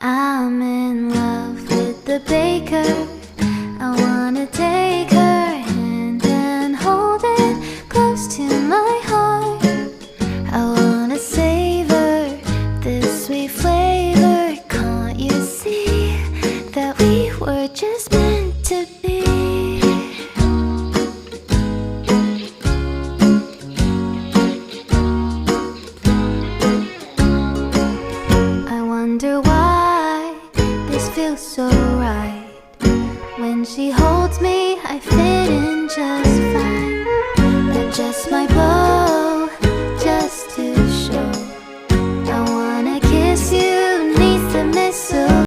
I'm in love with the baker. I wanna take her hand and hold it close to my heart. I wanna savor this sweet flavor. Can't you see that we were just meant to be? I wonder why this feels so right. When she holds me, I fit in just fine. Adjust my body